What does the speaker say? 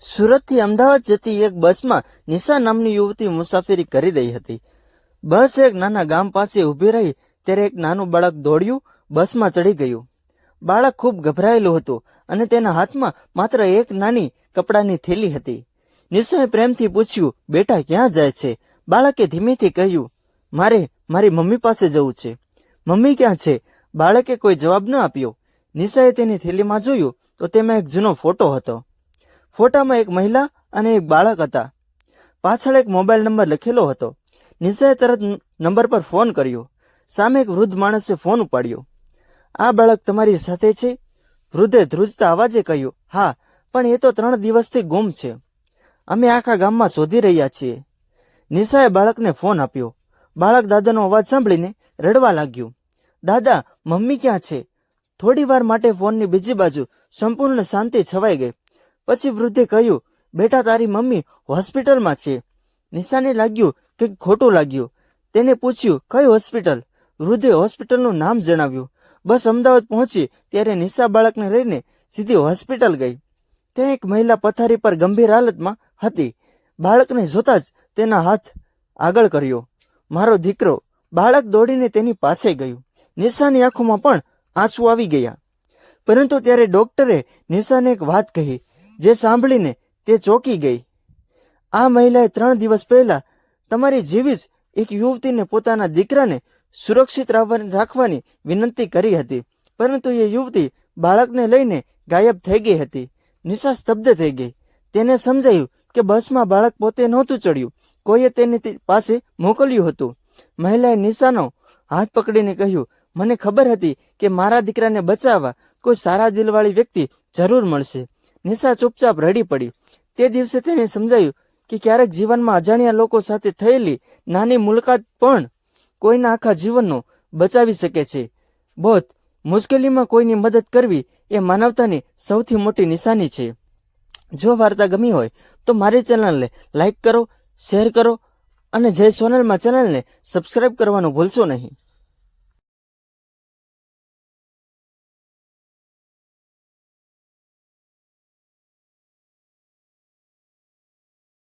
સુરતથી અમદાવાદ જતી એક બસમાં નિશા નામની યુવતી મુસાફરી કરી રહી હતી. બસ એક નાના ગામ પાસે ઊભી રહી ત્યારે એક નાનું બાળક દોડ્યું બસમાં ચડી ગયું. બાળક ખૂબ ગભરાયેલું હતું અને તેના હાથમાં માત્ર એક નાની કપડાની થેલી હતી. નિશાએ પ્રેમથી પૂછ્યું, બેટા ક્યાં જાય છે? બાળકે ધીમેથી કહ્યું, મારે મારી મમ્મી પાસે જવું છે. મમ્મી ક્યાં છે? બાળકે કોઈ જવાબ ન આપ્યો. નિશાએ તેની થેલીમાં જોયું તો તેમાં એક જૂનો ફોટો હતો. ફોટામાં એક મહિલા અને એક બાળક હતા. પાછળ એક મોબાઈલ નંબર લખેલો હતો. નિશાએ તરત નંબર પર ફોન કર્યો. સામે એક વૃદ્ધ માણસે ફોન ઉપાડ્યો. આ બાળક તમારી સાથે છે? વૃદ્ધે ધ્રુજતા અવાજે કહ્યું, હા, પણ એ તો 3 દિવસથી ગુમ છે. અમે આખા ગામમાં શોધી રહ્યા છીએ. નિશાએ બાળકને ફોન આપ્યો. બાળક દાદાનો અવાજ સાંભળીને રડવા લાગ્યું. દાદા, મમ્મી ક્યાં છે? થોડી વાર માટે ફોનની બીજી બાજુ સંપૂર્ણ શાંતિ છવાઈ ગઈ. પછી વૃદ્ધે કહ્યું, બેટા તારી મમ્મી હોસ્પિટલમાં છે. નિશાને લાગ્યું કે ખોટું લાગ્યું. તેને પૂછ્યું, કઈ હોસ્પિટલ? વૃદ્ધે હોસ્પિટલનું નામ જણાવ્યું. બસ અમદાવાદ પહોંચી ત્યારે નિશા બાળકને લઈને સીધી હોસ્પિટલ ગઈ. ત્યાં એક મહિલા પથારી પર ગંભીર હાલતમાં હતી. બાળકને જોતા જ તેના હાથ આગળ કર્યો. મારો દીકરો. બાળક દોડીને તેની પાસે ગયું. નિશાની આંખોમાં પણ આંસુ આવી ગયા. પરંતુ ત્યારે ડોક્ટરે નિશાને એક વાત કહી જે સાંભળીને તે ચોંકી ગઈ. આ મહિલાએ 3 દિવસ પહેલા તમારી જેવી જ એક યુવતીને પોતાના દીકરાને સુરક્ષિત રાખવાની વિનંતી કરી હતી, પરંતુ એ યુવતી બાળકને લઈને ગાયબ થઈ ગઈ હતી. નિશા સ્તબ્ધ થઈ ગઈ. તેને સમજાયું કે બસમાં બાળક પોતે નહોતું ચડ્યું, કોઈએ તેની પાસે મોકલ્યું હતું. મહિલાએ નિશાનો હાથ પકડીને કહ્યું, મને ખબર હતી કે મારા દીકરાને બચાવવા કોઈ સારા દિલવાળી વ્યક્તિ જરૂર મળશે. નિશા ચૂપચાપ રડી પડી. તે દિવસે તેને સમજાયું કે ક્યારેક જીવનમાં અજાણ્યા લોકો સાથે થયેલી નાની મુલાકાત પણ કોઈના આખા જીવનનો બચાવી શકે છે. બોધ, મુશ્કેલીમાં કોઈની મદદ કરવી એ માનવતાની સૌથી મોટી નિશાની છે. જો વાર્તા ગમી હોય તો મારી ચેનલને લાઈક કરો, શેર કરો અને જય સોનલમાં ચેનલને સબસ્ક્રાઈબ કરવાનું ભૂલશો નહીં.